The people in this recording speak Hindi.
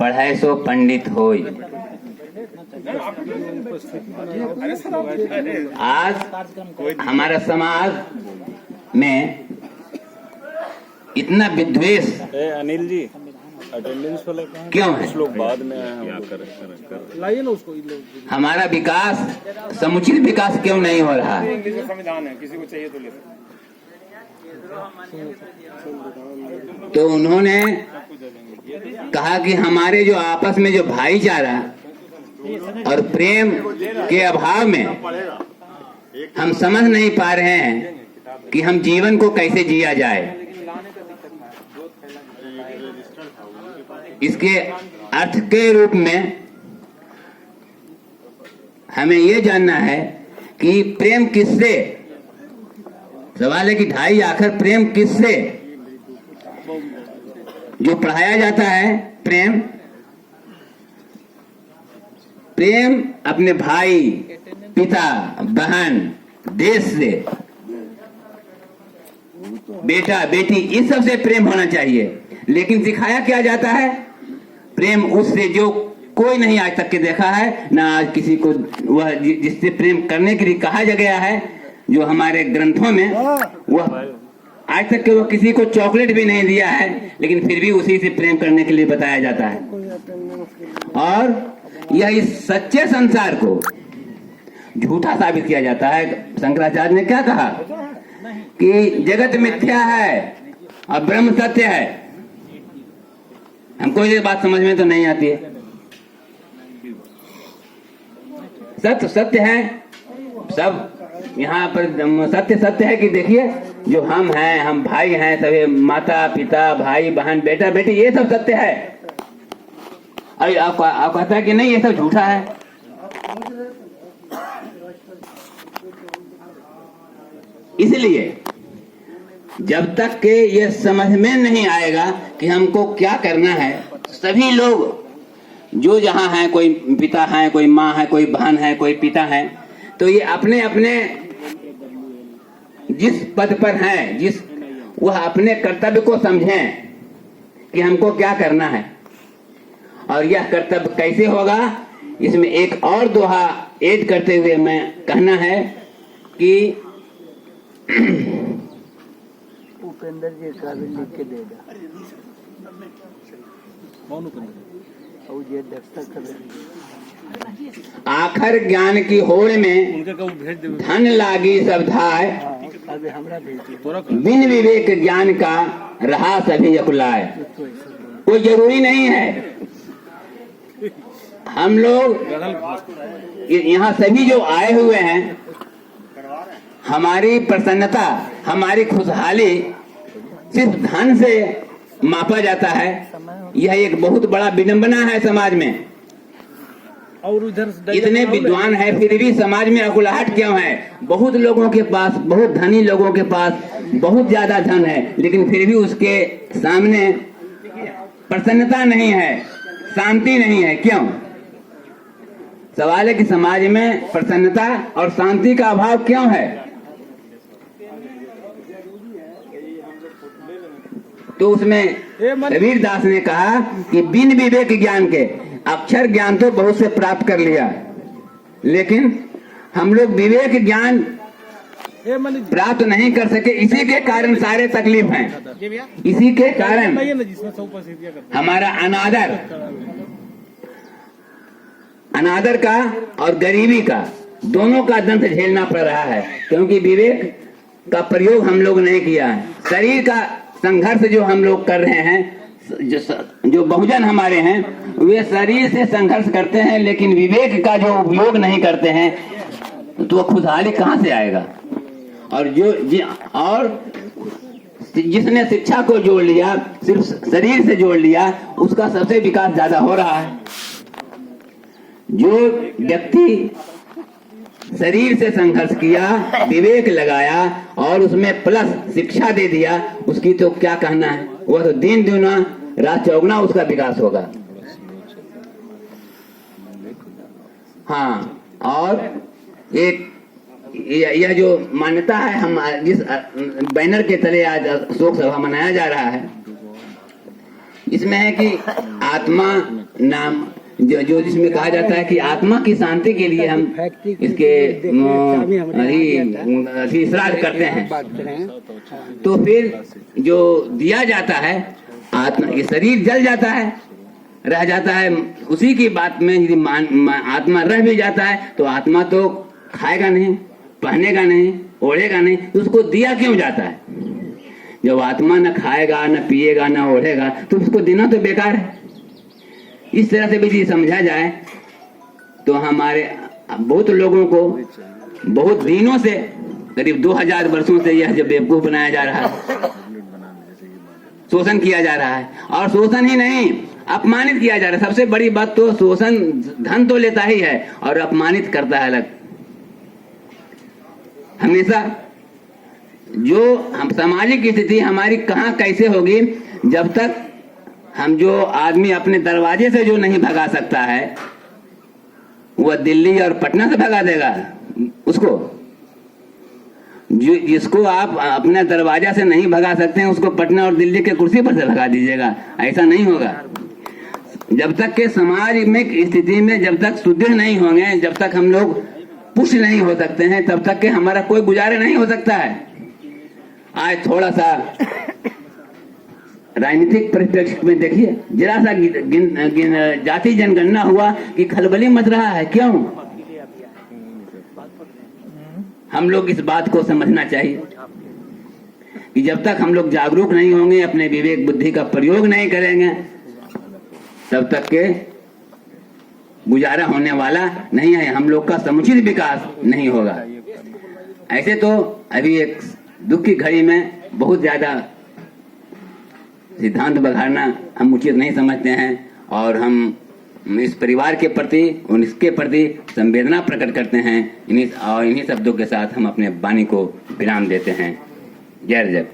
पढ़ाई सो पंडित होय। आज हमारा समाज में इतना विद्वेष अनिल जी अटेंडेंस वाले क्यों है? कुछ लोग बाद में आए हैं, लाइए ना उसको। हमारा विकास, समुचित विकास क्यों नहीं हो रहा है? संविधान है, किसी को चाहिए तो ले सकते। तो उन्होंने कहा कि हमारे जो आपस में जो भाईचारा और प्रेम के अभाव में हम समझ नहीं पा रहे हैं कि हम जीवन को कैसे जिया जाए। इसके अर्थ के रूप में हमें ये जानना है कि प्रेम किससे, सवाल है कि ढाई आखिर प्रेम किससे जो पढ़ाया जाता है? प्रेम प्रेम अपने भाई, पिता, बहन, देश से, बेटा, बेटी, इस सब से प्रेम होना चाहिए। लेकिन सिखाया क्या जाता है? प्रेम उससे जो कोई नहीं आज तक के देखा है, ना आज किसी को वह जिससे प्रेम करने के लिए कहा गया है, जो हमारे ग्रंथों में, वह आज तक के वो किसी को चॉकलेट भी नहीं दिया है, लेकिन फिर भी उसी से प्रेम करने के लिए बताया जाता है। और यह इस सच्चे संसार को झूठा साबित किया जाता है। शंकराचार्य ने क्या कहा कि जगत मिथ्या है और ब्रह्म सत्य है। हमको ये बात समझ में तो नहीं आती है। सत्य सत्य है, सब यहाँ पर सत्य सत्य है कि देखिए जो हम हैं, हम भाई हैं, सभी माता पिता, भाई बहन, बेटा बेटी, ये सब सत्य है। अरे आप कहता है कि नहीं, ये सब झूठा है। इसलिए जब तक के ये समझ में नहीं आएगा कि हमको क्या करना है, सभी लोग जो जहाँ हैं, कोई पिता है, कोई माँ है, कोई बहन है, कोई पिता है, तो ये अपने अपने जिस पद पर हैं, वह अपने कर्तव्य को समझें कि हमको क्या करना है। और यह कर्तव्य कैसे होगा, इसमें एक और दोहा ऐड करते हुए मैं कहना है कि उपेंद्र जी काबिल लिख के देगा। कौन उपेंद्र? और ये दस्तक कर आखिर ज्ञान की होड़ में उनके को भेज दे। धन लागी सब धाय, अभी हमरा भेज दे। बिन विवेक ज्ञान का रहा सभी अकुलाय। कोई जरूरी नहीं है। हम लोग यहाँ सभी जो आए हुए हैं, हमारी प्रसन्नता, हमारी खुशहाली सिर्फ धन से मापा जाता है। यह एक बहुत बड़ा विडंबना है समाज में। और उधर इतने विद्वान है फिर भी समाज में अकुलाहट क्यों है? बहुत लोगों के पास, बहुत धनी लोगों के पास बहुत ज्यादा धन है, लेकिन फिर भी उसके सामने प्रसन्नता नहीं है, शांति नहीं है। क्यों? सवाल है कि समाज में प्रसन्नता और शांति का अभाव क्यों है? तो उसमें कबीर दास ने कहा कि बिन विवेक ज्ञान के, अक्षर ज्ञान तो बहुत से प्राप्त कर लिया, लेकिन हम लोग विवेक ज्ञान प्राप्त नहीं कर सके। इसी के कारण सारे तकलीफ हैं। इसी के कारण हमारा अनादर का और गरीबी का दोनों का दंड झेलना पड़ रहा है, क्योंकि विवेक का प्रयोग हम लोग नहीं किया है। शरीर का संघर्ष जो हम लोग कर रहे हैं, जो बहुजन हमारे हैं, वे शरीर से संघर्ष करते हैं, लेकिन विवेक का जो उपयोग नहीं करते हैं, तो खुशहाली कहाँ से आएगा? और जिसने शिक्षा को जोड़ लिया, सिर्फ शरीर से जोड़ लिया, उसका सबसे विकास ज्यादा हो रहा है। जो व्यक्ति शरीर से संघर्ष किया, विवेक लगाया और उसमें प्लस शिक्षा दे दिया, उसकी तो क्या कहना है? वह तो दिन दुना रात चौगुना उसका विकास होगा। हाँ, और एक यह जो मान्यता है, हम जिस बैनर के तले आज शोक सभा मनाया जा रहा है, इसमें है कि आत्मा नाम जो जिसमें कहा जाता है कि आत्मा की शांति के लिए हम इसके श्राद्ध करते हैं। तो फिर जो दिया जाता है आत्मा, ये शरीर जल जाता है, रह जाता है। उसी की बात में यदि आत्मा रह भी जाता है तो आत्मा तो खाएगा नहीं, पहनेगा नहीं, ओढ़ेगा नहीं, तो उसको दिया क्यों जाता है? जब आत्मा न खाएगा, न पिएगा, न ओढ़ेगा, तो उसको देना तो बेकार है। इस तरह से भी यदि समझा जाए तो हमारे बहुत लोगों को बहुत दिनों से, करीब 2000 वर्षों से यह जो बेवकूफ बनाया जा रहा है, शोषण किया जा रहा है। और शोषण ही नहीं, अपमानित किया जा रहा है। सबसे बड़ी बात तो शोषण, धन तो लेता ही है और अपमानित करता है अलग। हमेशा जो हम सामाजिक स्थिति हमारी कहाँ कैसे होगी, जब तक हम जो आदमी अपने दरवाजे से जो नहीं भगा सकता है, वह दिल्ली और पटना से भगा देगा उसको। जिसको आप अपने दरवाजा से नहीं भगा सकते हैं, उसको पटना और दिल्ली के कुर्सी पर से भगा दीजिएगा, ऐसा नहीं होगा। जब तक के समाज में स्थिति में जब तक सुदृढ़ नहीं होंगे, जब तक हम लोग पुष्ट नहीं हो सकते हैं, तब तक के हमारा कोई गुजारा नहीं हो सकता है। आज थोड़ा सा राजनीतिक परिप्रेक्ष्य में देखिए, जरा सा जाति जनगणना हुआ कि खलबली मच रहा है। क्यों? हम लोग इस बात को समझना चाहिए कि जब तक हम लोग जागरूक नहीं होंगे, अपने विवेक बुद्धि का प्रयोग नहीं करेंगे, तब तक के गुजारा होने वाला नहीं है, हम लोग का समुचित विकास नहीं होगा। ऐसे तो अभी एक दुख की घड़ी में बहुत ज्यादा सिद्धांत बघाड़ना हम उचित नहीं समझते हैं और हम इस परिवार के प्रति और इसके प्रति संवेदना प्रकट करते हैं। इन्हीं शब्दों के साथ हम अपने वाणी को विराम देते हैं। जय जय।